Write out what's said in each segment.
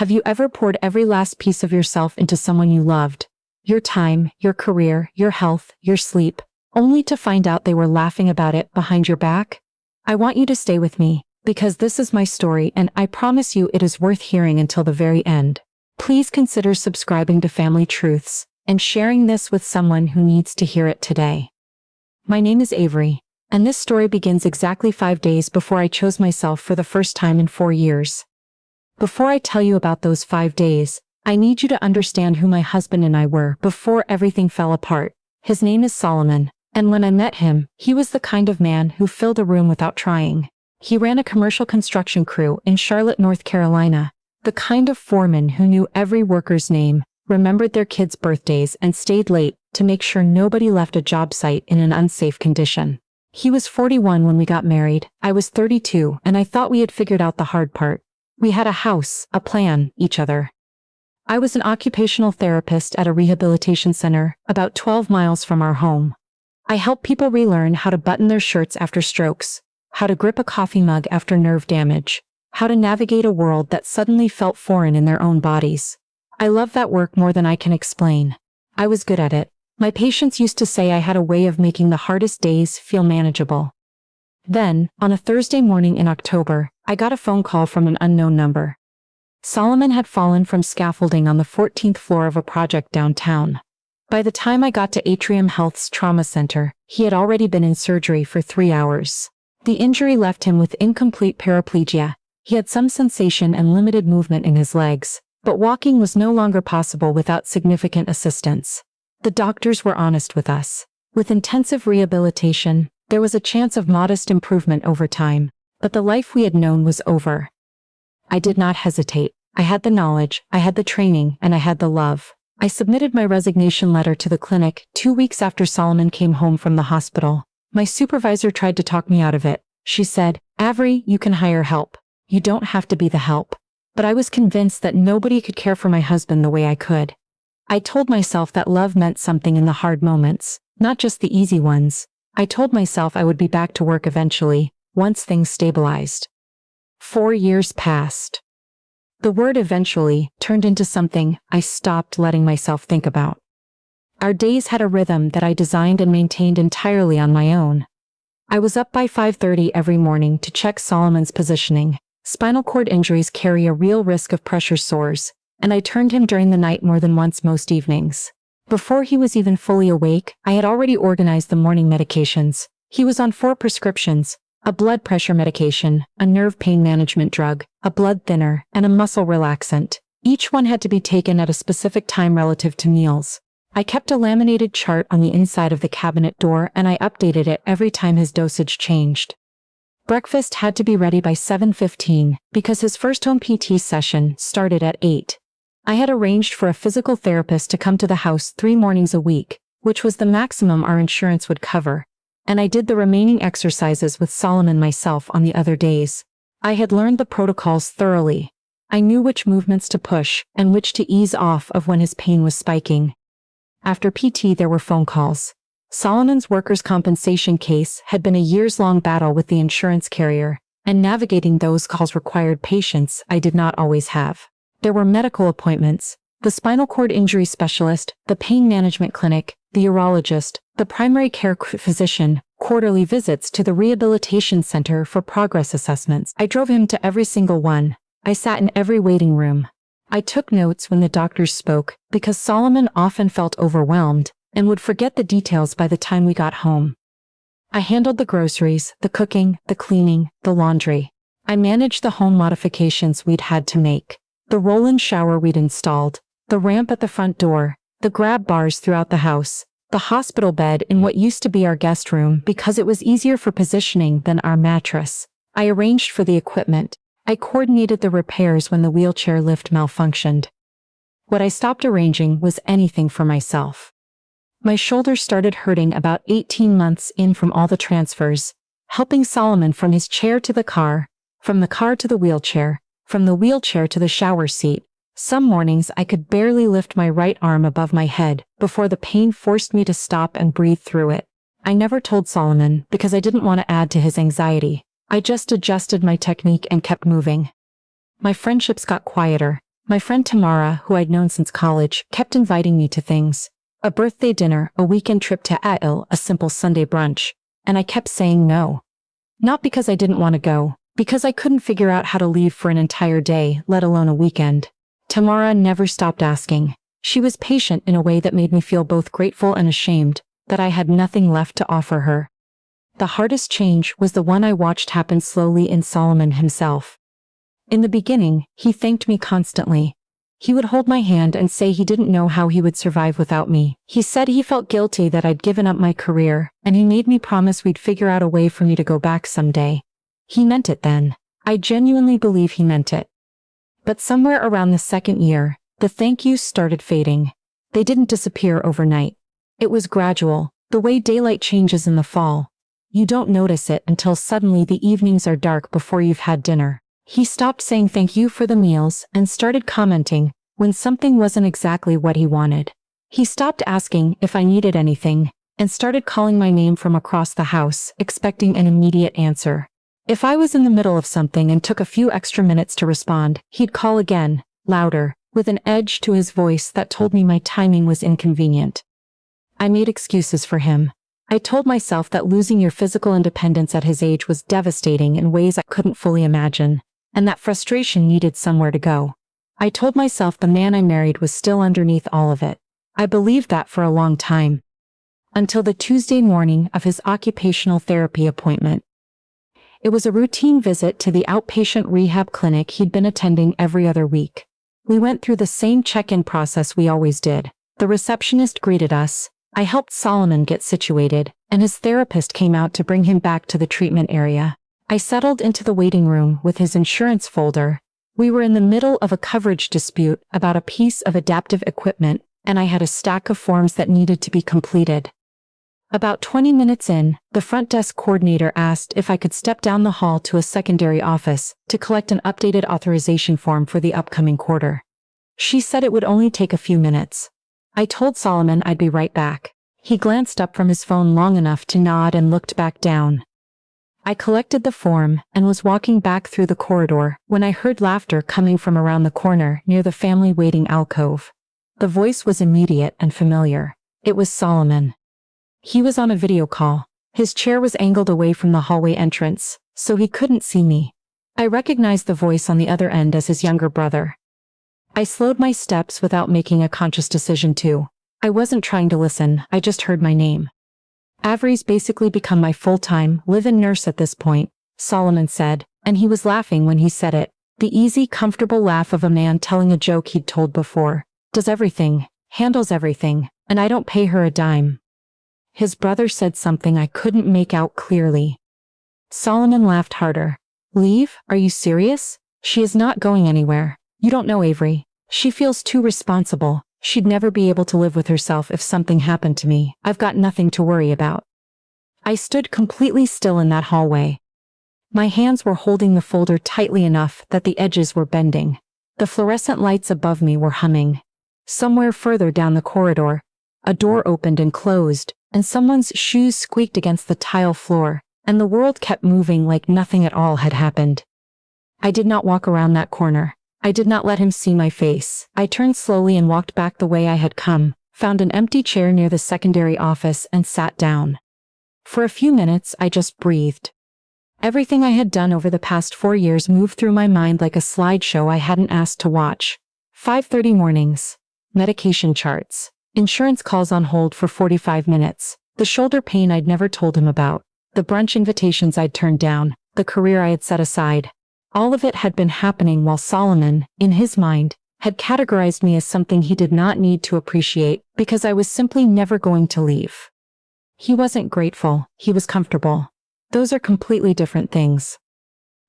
Have you ever poured every last piece of yourself into someone you loved? Your time, your career, your health, your sleep, only to find out they were laughing about it behind your back? I want you to stay with me, because this is my story and I promise you it is worth hearing until the very end. Please consider subscribing to Family Truths and sharing this with someone who needs to hear it today. My name is Avery, and this story begins exactly 5 days before I chose myself for the first time in 4 years. Before I tell you about those 5 days, I need you to understand who my husband and I were before everything fell apart. His name is Solomon, and when I met him, he was the kind of man who filled a room without trying. He ran a commercial construction crew in Charlotte, North Carolina, the kind of foreman who knew every worker's name, remembered their kids' birthdays, and stayed late to make sure nobody left a job site in an unsafe condition. He was 41 when we got married, I was 32, and I thought we had figured out the hard part. We had a house, a plan, each other. I was an occupational therapist at a rehabilitation center about 12 miles from our home. I help people relearn how to button their shirts after strokes, how to grip a coffee mug after nerve damage, how to navigate a world that suddenly felt foreign in their own bodies. I love that work more than I can explain. I was good at it. My patients used to say I had a way of making the hardest days feel manageable. Then, on a Thursday morning in October, I got a phone call from an unknown number. Solomon had fallen from scaffolding on the 14th floor of a project downtown. By the time I got to Atrium Health's trauma center, he had already been in surgery for 3 hours. The injury left him with incomplete paraplegia. He had some sensation and limited movement in his legs, but walking was no longer possible without significant assistance. The doctors were honest with us. With intensive rehabilitation, there was a chance of modest improvement over time, but the life we had known was over. I did not hesitate. I had the knowledge, I had the training, and I had the love. I submitted my resignation letter to the clinic 2 weeks after Solomon came home from the hospital. My supervisor tried to talk me out of it. She said, "Avery, you can hire help. You don't have to be the help." But I was convinced that nobody could care for my husband the way I could. I told myself that love meant something in the hard moments, not just the easy ones. I told myself I would be back to work eventually, once things stabilized. 4 years passed. The word eventually turned into something I stopped letting myself think about. Our days had a rhythm that I designed and maintained entirely on my own. I was up by 5:30 every morning to check Solomon's positioning. Spinal cord injuries carry a real risk of pressure sores, and I turned him during the night more than once most evenings. Before he was even fully awake, I had already organized the morning medications. He was on 4 prescriptions: a blood pressure medication, a nerve pain management drug, a blood thinner, and a muscle relaxant. Each one had to be taken at a specific time relative to meals. I kept a laminated chart on the inside of the cabinet door and I updated it every time his dosage changed. Breakfast had to be ready by 7:15 because his first home PT session started at 8. I had arranged for a physical therapist to come to the house 3 mornings a week, which was the maximum our insurance would cover, and I did the remaining exercises with Solomon myself on the other days. I had learned the protocols thoroughly. I knew which movements to push and which to ease off of when his pain was spiking. After PT there were phone calls. Solomon's workers' compensation case had been a years-long battle with the insurance carrier, and navigating those calls required patience I did not always have. There were medical appointments, the spinal cord injury specialist, the pain management clinic, the urologist, the primary care physician, quarterly visits to the rehabilitation center for progress assessments. I drove him to every single one. I sat in every waiting room. I took notes when the doctors spoke, because Solomon often felt overwhelmed and would forget the details by the time we got home. I handled the groceries, the cooking, the cleaning, the laundry. I managed the home modifications we'd had to make, the roll-in shower we'd installed, the ramp at the front door, the grab bars throughout the house, the hospital bed in what used to be our guest room because it was easier for positioning than our mattress. I arranged for the equipment. I coordinated the repairs when the wheelchair lift malfunctioned. What I stopped arranging was anything for myself. My shoulders started hurting about 18 months in from all the transfers, helping Solomon from his chair to the car, from the car to the wheelchair, from the wheelchair to the shower seat. Some mornings I could barely lift my right arm above my head before the pain forced me to stop and breathe through it. I never told Solomon because I didn't want to add to his anxiety. I just adjusted my technique and kept moving. My friendships got quieter. My friend Tamara, who I'd known since college, kept inviting me to things. A birthday dinner, a weekend trip to Editorial, a simple Sunday brunch. And I kept saying no. Not because I didn't want to go, because I couldn't figure out how to leave for an entire day, let alone a weekend. Tamara never stopped asking. She was patient in a way that made me feel both grateful and ashamed that I had nothing left to offer her. The hardest change was the one I watched happen slowly in Solomon himself. In the beginning, he thanked me constantly. He would hold my hand and say he didn't know how he would survive without me. He said he felt guilty that I'd given up my career, and he made me promise we'd figure out a way for me to go back someday. He meant it then. I genuinely believe he meant it. But somewhere around the second year, the thank yous started fading. They didn't disappear overnight. It was gradual, the way daylight changes in the fall. You don't notice it until suddenly the evenings are dark before you've had dinner. He stopped saying thank you for the meals and started commenting when something wasn't exactly what he wanted. He stopped asking if I needed anything and started calling my name from across the house, expecting an immediate answer. If I was in the middle of something and took a few extra minutes to respond, he'd call again, louder, with an edge to his voice that told me my timing was inconvenient. I made excuses for him. I told myself that losing your physical independence at his age was devastating in ways I couldn't fully imagine, and that frustration needed somewhere to go. I told myself the man I married was still underneath all of it. I believed that for a long time. Until the Tuesday morning of his occupational therapy appointment. It was a routine visit to the outpatient rehab clinic he'd been attending every other week. We went through the same check-in process we always did. The receptionist greeted us, I helped Solomon get situated, and his therapist came out to bring him back to the treatment area. I settled into the waiting room with his insurance folder. We were in the middle of a coverage dispute about a piece of adaptive equipment, and I had a stack of forms that needed to be completed. About 20 minutes in, the front desk coordinator asked if I could step down the hall to a secondary office to collect an updated authorization form for the upcoming quarter. She said it would only take a few minutes. I told Solomon I'd be right back. He glanced up from his phone long enough to nod and looked back down. I collected the form and was walking back through the corridor when I heard laughter coming from around the corner near the family waiting alcove. The voice was immediate and familiar. It was Solomon. He was on a video call. His chair was angled away from the hallway entrance, so he couldn't see me. I recognized the voice on the other end as his younger brother. I slowed my steps without making a conscious decision to. I wasn't trying to listen, I just heard my name. Avery's basically become my full-time, live-in nurse at this point, Solomon said, and he was laughing when he said it. The easy, comfortable laugh of a man telling a joke he'd told before. Does everything, handles everything, and I don't pay her a dime. His brother said something I couldn't make out clearly. Solomon laughed harder. Leave? Are you serious? She is not going anywhere. You don't know Avery. She feels too responsible. She'd never be able to live with herself if something happened to me. I've got nothing to worry about. I stood completely still in that hallway. My hands were holding the folder tightly enough that the edges were bending. The fluorescent lights above me were humming. Somewhere further down the corridor, a door opened and closed, and someone's shoes squeaked against the tile floor, and the world kept moving like nothing at all had happened. I did not walk around that corner. I did not let him see my face. I turned slowly and walked back the way I had come, found an empty chair near the secondary office and sat down. For a few minutes, I just breathed. Everything I had done over the past 4 years moved through my mind like a slideshow I hadn't asked to watch. 5:30 mornings. Medication charts. Insurance calls on hold for 45 minutes. The shoulder pain I'd never told him about. The brunch invitations I'd turned down. The career I had set aside. All of it had been happening while Solomon, in his mind, had categorized me as something he did not need to appreciate because I was simply never going to leave. He wasn't grateful, he was comfortable. Those are completely different things.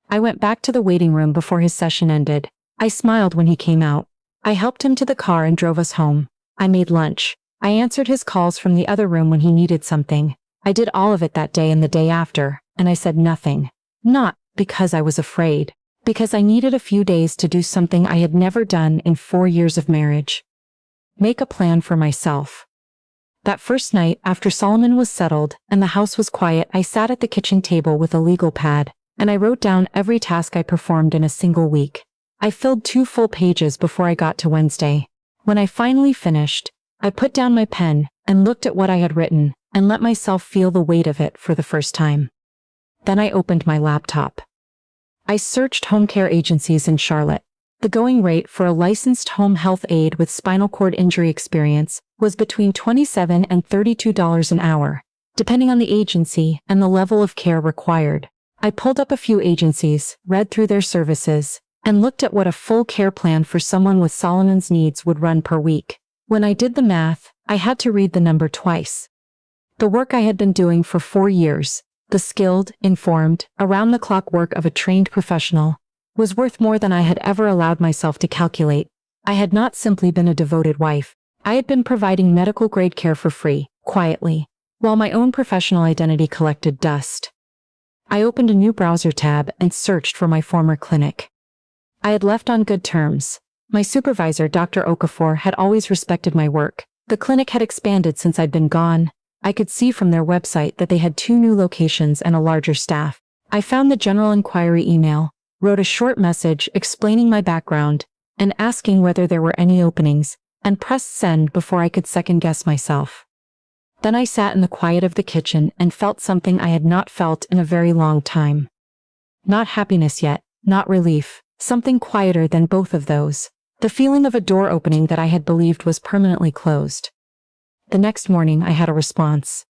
I went back to the waiting room before his session ended. I smiled when he came out. I helped him to the car and drove us home. I made lunch. I answered his calls from the other room when he needed something. I did all of it that day and the day after, and I said nothing. Not because I was afraid, because I needed a few days to do something I had never done in 4 years of marriage. Make a plan for myself. That first night, after Solomon was settled and the house was quiet, I sat at the kitchen table with a legal pad, and I wrote down every task I performed in a single week. I filled 2 full pages before I got to Wednesday. When I finally finished, I put down my pen and looked at what I had written and let myself feel the weight of it for the first time. Then I opened my laptop. I searched home care agencies in Charlotte. The going rate for a licensed home health aide with spinal cord injury experience was between $27 and $32 an hour, depending on the agency and the level of care required. I pulled up a few agencies, read through their services, and looked at what a full care plan for someone with Solomon's needs would run per week. When I did the math, I had to read the number twice. The work I had been doing for 4 years, the skilled, informed, around-the-clock work of a trained professional, was worth more than I had ever allowed myself to calculate. I had not simply been a devoted wife. I had been providing medical-grade care for free, quietly, while my own professional identity collected dust. I opened a new browser tab and searched for my former clinic. I had left on good terms. My supervisor, Dr. Okafor, had always respected my work. The clinic had expanded since I'd been gone. I could see from their website that they had 2 new locations and a larger staff. I found the general inquiry email, wrote a short message explaining my background and asking whether there were any openings, and pressed send before I could second-guess myself. Then I sat in the quiet of the kitchen and felt something I had not felt in a very long time. Not happiness yet, not relief, something quieter than both of those. The feeling of a door opening that I had believed was permanently closed. The next morning I had a response.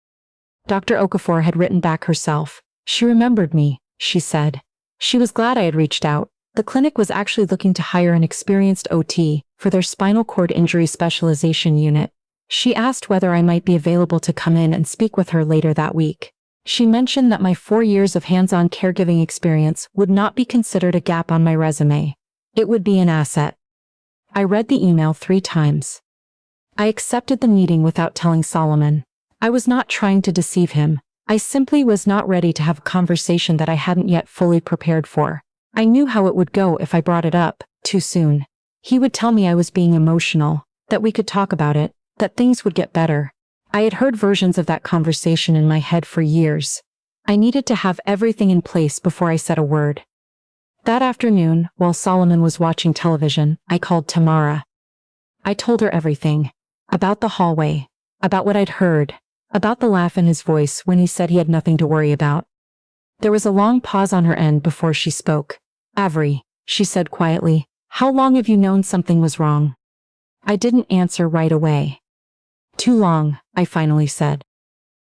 Dr. Okafor had written back herself. She remembered me, she said. She was glad I had reached out. The clinic was actually looking to hire an experienced OT for their spinal cord injury specialization unit. She asked whether I might be available to come in and speak with her later that week. She mentioned that my 4 years of hands-on caregiving experience would not be considered a gap on my resume. It would be an asset. I read the email 3 times. I accepted the meeting without telling Solomon. I was not trying to deceive him. I simply was not ready to have a conversation that I hadn't yet fully prepared for. I knew how it would go if I brought it up too soon. He would tell me I was being emotional, that we could talk about it, that things would get better. I had heard versions of that conversation in my head for years. I needed to have everything in place before I said a word. That afternoon, while Solomon was watching television, I called Tamara. I told her everything. About the hallway. About what I'd heard. About the laugh in his voice when he said he had nothing to worry about. There was a long pause on her end before she spoke. Avery, she said quietly, how long have you known something was wrong? I didn't answer right away. Too long, I finally said.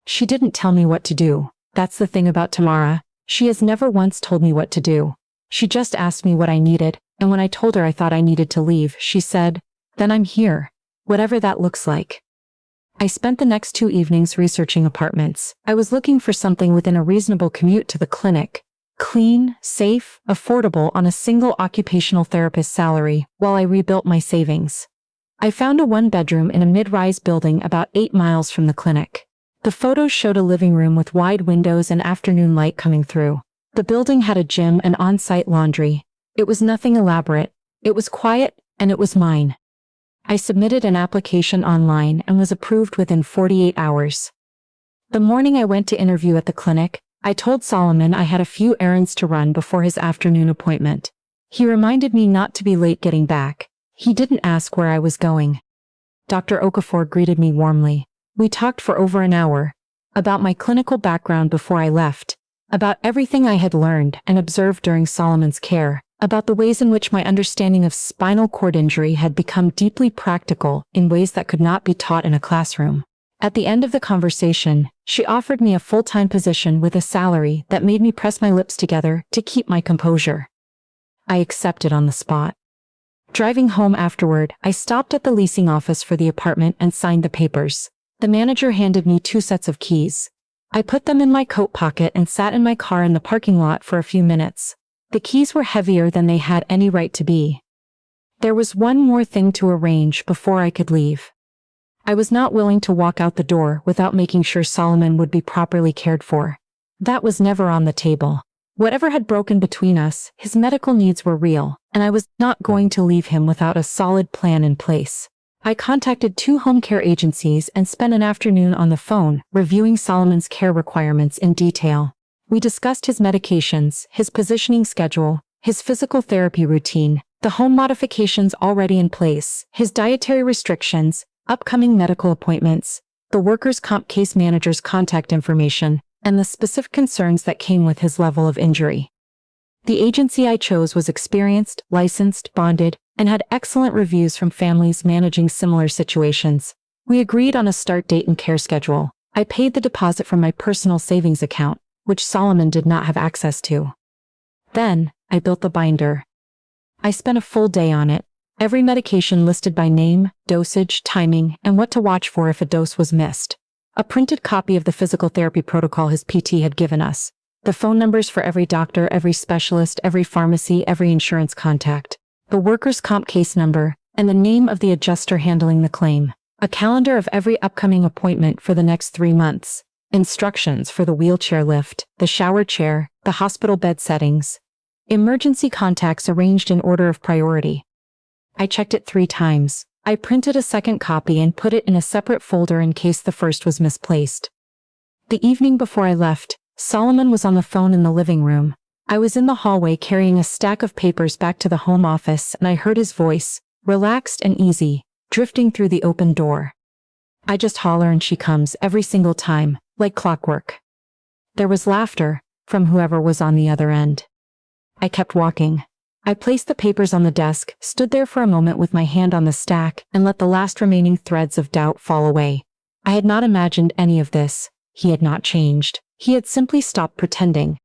She didn't tell me what to do. That's the thing about Tamara. She has never once told me what to do. She just asked me what I needed, and when I told her I thought I needed to leave, she said, then I'm here. Whatever that looks like. I spent the next 2 evenings researching apartments. I was looking for something within a reasonable commute to the clinic. Clean, safe, affordable on a single occupational therapist salary, while I rebuilt my savings. I found a 1-bedroom in a mid-rise building about 8 miles from the clinic. The photos showed a living room with wide windows and afternoon light coming through. The building had a gym and on-site laundry. It was nothing elaborate. It was quiet, and it was mine. I submitted an application online and was approved within 48 hours. The morning I went to interview at the clinic, I told Solomon I had a few errands to run before his afternoon appointment. He reminded me not to be late getting back. He didn't ask where I was going. Dr. Okafor greeted me warmly. We talked for over an hour. About my clinical background before I left. About everything I had learned and observed during Solomon's care. About the ways in which my understanding of spinal cord injury had become deeply practical in ways that could not be taught in a classroom. At the end of the conversation, she offered me a full-time position with a salary that made me press my lips together to keep my composure. I accepted on the spot. Driving home afterward, I stopped at the leasing office for the apartment and signed the papers. The manager handed me 2 sets of keys. I put them in my coat pocket and sat in my car in the parking lot for a few minutes. The keys were heavier than they had any right to be. There was one more thing to arrange before I could leave. I was not willing to walk out the door without making sure Solomon would be properly cared for. That was never on the table. Whatever had broken between us, his medical needs were real, and I was not going to leave him without a solid plan in place. I contacted 2 home care agencies and spent an afternoon on the phone reviewing Solomon's care requirements in detail. We discussed his medications, his positioning schedule, his physical therapy routine, The home modifications already in place, his dietary restrictions, upcoming medical appointments, the workers' comp case manager's contact information, and the specific concerns that came with his level of injury. The agency I chose was experienced, licensed, bonded, and had excellent reviews from families managing similar situations. We agreed on a start date and care schedule. I paid the deposit from my personal savings account, which Solomon did not have access to. Then, I built the binder. I spent a full day on it, every medication listed by name, dosage, timing, and what to watch for if a dose was missed. A printed copy of the physical therapy protocol his PT had given us. The phone numbers for every doctor, every specialist, every pharmacy, every insurance contact. The workers' comp case number, and the name of the adjuster handling the claim. A calendar of every upcoming appointment for the next 3 months. Instructions for the wheelchair lift, the shower chair, the hospital bed settings. Emergency contacts arranged in order of priority. I checked it 3 times. I printed a second copy and put it in a separate folder in case the first was misplaced. The evening before I left, Solomon was on the phone in the living room. I was in the hallway carrying a stack of papers back to the home office, and I heard his voice, relaxed and easy, drifting through the open door. I just holler and she comes every single time, like clockwork. There was laughter from whoever was on the other end. I kept walking. I placed the papers on the desk, stood there for a moment with my hand on the stack, and let the last remaining threads of doubt fall away. I had not imagined any of this. He had not changed. He had simply stopped pretending.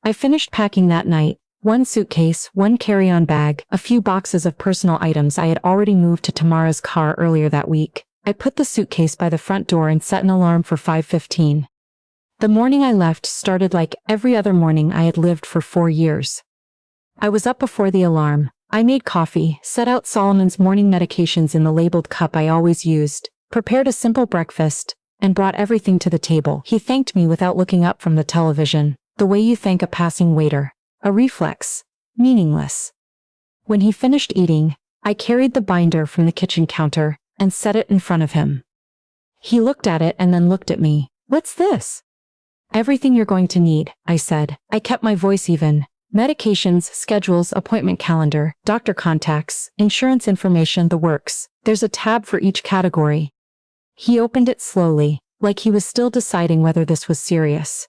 I finished packing that night. 1 suitcase, 1 carry-on bag, a few boxes of personal items I had already moved to Tamara's car earlier that week. I put the suitcase by the front door and set an alarm for 5:15. The morning I left started like every other morning I had lived for 4 years. I was up before the alarm. I made coffee, set out Solomon's morning medications in the labeled cup I always used, prepared a simple breakfast, and brought everything to the table. He thanked me without looking up from the television, the way you thank a passing waiter. A reflex. Meaningless. When he finished eating, I carried the binder from the kitchen counter and set it in front of him. He looked at it and then looked at me. What's this? Everything you're going to need, I said. I kept my voice even. Medications, schedules, appointment calendar, doctor contacts, insurance information, the works. There's a tab for each category. He opened it slowly, like he was still deciding whether this was serious.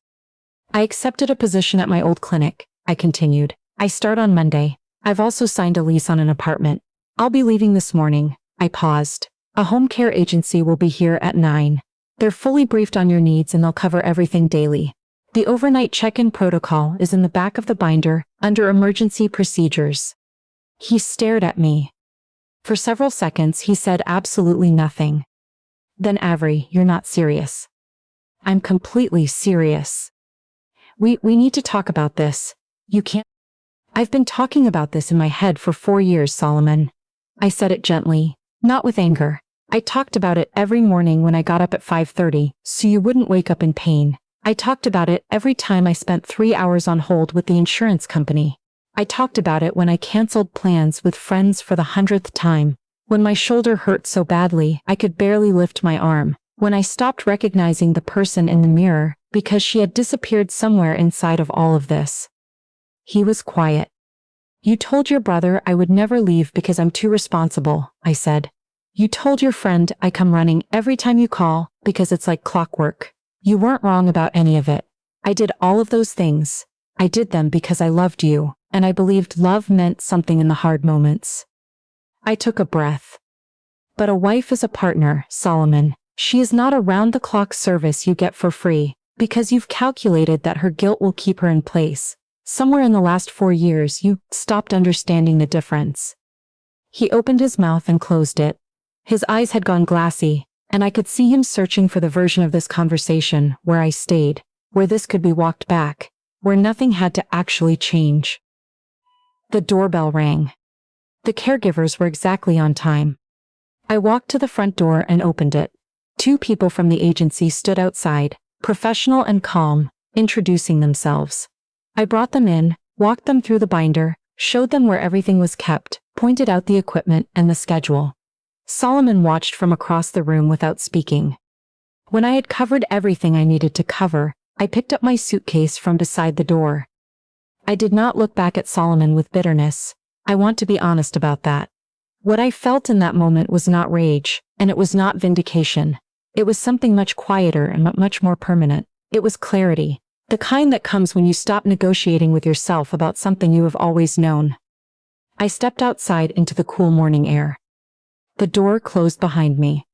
I accepted a position at my old clinic, I continued. I start on Monday. I've also signed a lease on an apartment. I'll be leaving this morning. I paused. A home care agency will be here at 9. They're fully briefed on your needs and they'll cover everything daily. The overnight check-in protocol is in the back of the binder, under emergency procedures. He stared at me. For several seconds he said absolutely nothing. Then Avery, you're not serious. I'm completely serious. We need to talk about this. You can't. I've been talking about this in my head for 4 years, Solomon. I said it gently, not with anger. I talked about it every morning when I got up at 5:30, so you wouldn't wake up in pain. I talked about it every time I spent 3 hours on hold with the insurance company. I talked about it when I canceled plans with friends for the 100th time. When my shoulder hurt so badly I could barely lift my arm. When I stopped recognizing the person in the mirror because she had disappeared somewhere inside of all of this. He was quiet. You told your brother I would never leave because I'm too responsible, I said. You told your friend I come running every time you call because it's like clockwork. You weren't wrong about any of it. I did all of those things. I did them because I loved you, and I believed love meant something in the hard moments. I took a breath. But a wife is a partner, Solomon. She is not a round-the-clock service you get for free, because you've calculated that her guilt will keep her in place. Somewhere in the last 4 years you stopped understanding the difference. He opened his mouth and closed it. His eyes had gone glassy, and I could see him searching for the version of this conversation where I stayed, where this could be walked back, where nothing had to actually change. The doorbell rang. The caregivers were exactly on time. I walked to the front door and opened it. 2 people from the agency stood outside, professional and calm, introducing themselves. I brought them in, walked them through the binder, showed them where everything was kept, pointed out the equipment and the schedule. Solomon watched from across the room without speaking. When I had covered everything I needed to cover, I picked up my suitcase from beside the door. I did not look back at Solomon with bitterness. I want to be honest about that. What I felt in that moment was not rage, and it was not vindication. It was something much quieter and much more permanent. It was clarity, the kind that comes when you stop negotiating with yourself about something you have always known. I stepped outside into the cool morning air. The door closed behind me.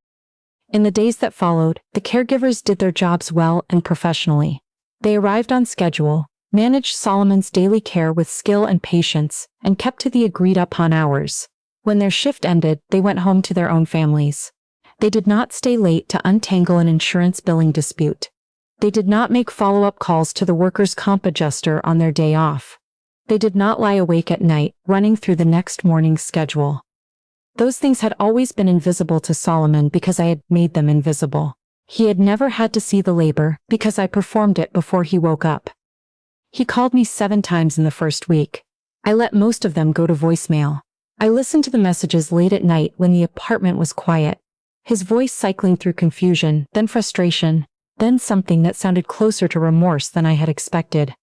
In the days that followed, the caregivers did their jobs well and professionally. They arrived on schedule, managed Solomon's daily care with skill and patience, and kept to the agreed-upon hours. When their shift ended, they went home to their own families. They did not stay late to untangle an insurance billing dispute. They did not make follow-up calls to the workers' comp adjuster on their day off. They did not lie awake at night, running through the next morning's schedule. Those things had always been invisible to Solomon because I had made them invisible. He had never had to see the labor because I performed it before he woke up. He called me 7 times in the first week. I let most of them go to voicemail. I listened to the messages late at night when the apartment was quiet. His voice cycling through confusion, then frustration, then something that sounded closer to remorse than I had expected.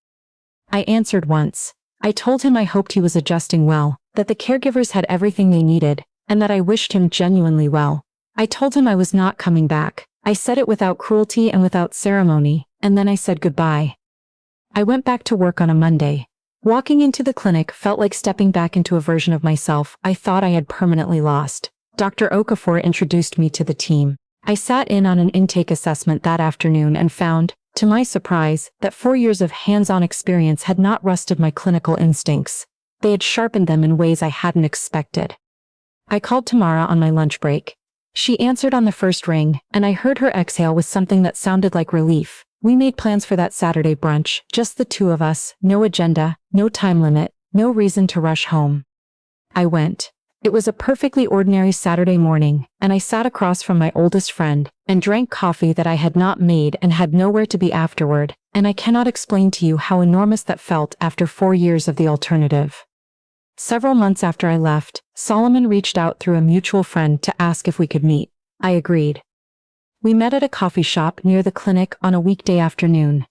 I answered once. I told him I hoped he was adjusting well, that the caregivers had everything they needed, and that I wished him genuinely well. I told him I was not coming back. I said it without cruelty and without ceremony, and then I said goodbye. I went back to work on a Monday. Walking into the clinic felt like stepping back into a version of myself I thought I had permanently lost. Dr. Okafor introduced me to the team. I sat in on an intake assessment that afternoon and found, to my surprise, that 4 years of hands-on experience had not rusted my clinical instincts. They had sharpened them in ways I hadn't expected. I called Tamara on my lunch break. She answered on the first ring, and I heard her exhale with something that sounded like relief. We made plans for that Saturday brunch, just the 2 of us, no agenda, no time limit, no reason to rush home. I went. It was a perfectly ordinary Saturday morning, and I sat across from my oldest friend, and drank coffee that I had not made and had nowhere to be afterward, and I cannot explain to you how enormous that felt after 4 years of the alternative. Several months after I left, Solomon reached out through a mutual friend to ask if we could meet. I agreed. We met at a coffee shop near the clinic on a weekday afternoon.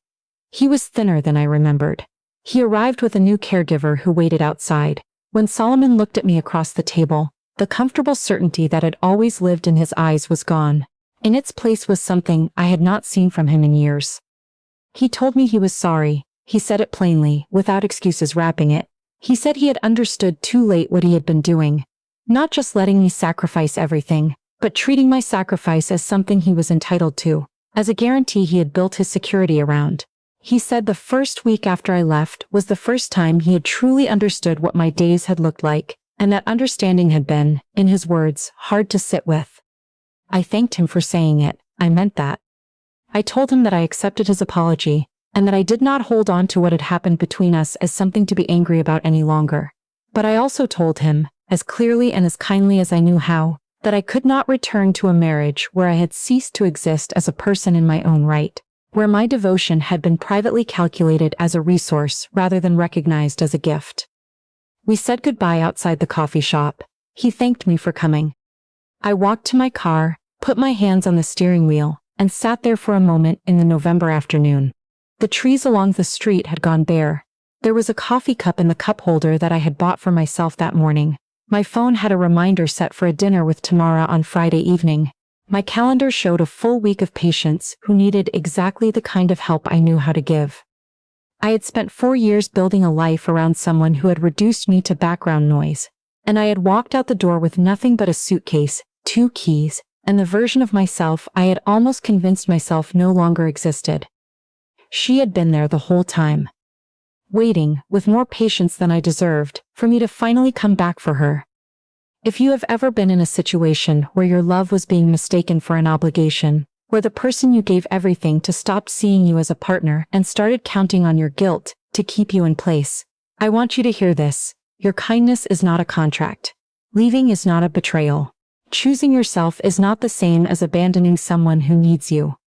He was thinner than I remembered. He arrived with a new caregiver who waited outside. When Solomon looked at me across the table, the comfortable certainty that had always lived in his eyes was gone. In its place was something I had not seen from him in years. He told me he was sorry. He said it plainly, without excuses wrapping it. He said he had understood too late what he had been doing. Not just letting me sacrifice everything, but treating my sacrifice as something he was entitled to, as a guarantee he had built his security around. He said the first week after I left was the first time he had truly understood what my days had looked like, and that understanding had been, in his words, hard to sit with. I thanked him for saying it. I meant that. I told him that I accepted his apology, and that I did not hold on to what had happened between us as something to be angry about any longer. But I also told him, as clearly and as kindly as I knew how, that I could not return to a marriage where I had ceased to exist as a person in my own right, where my devotion had been privately calculated as a resource rather than recognized as a gift. We said goodbye outside the coffee shop. He thanked me for coming. I walked to my car, put my hands on the steering wheel, and sat there for a moment in the November afternoon. The trees along the street had gone bare. There was a coffee cup in the cup holder that I had bought for myself that morning. My phone had a reminder set for a dinner with Tamara on Friday evening. My calendar showed a full week of patients who needed exactly the kind of help I knew how to give. I had spent 4 years building a life around someone who had reduced me to background noise, and I had walked out the door with nothing but a suitcase, 2 keys, and the version of myself I had almost convinced myself no longer existed. She had been there the whole time, waiting, with more patience than I deserved, for me to finally come back for her. If you have ever been in a situation where your love was being mistaken for an obligation, where the person you gave everything to stopped seeing you as a partner and started counting on your guilt to keep you in place, I want you to hear this. Your kindness is not a contract. Leaving is not a betrayal. Choosing yourself is not the same as abandoning someone who needs you.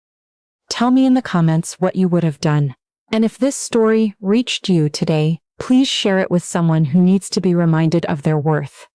Tell me in the comments what you would have done. And if this story reached you today, please share it with someone who needs to be reminded of their worth.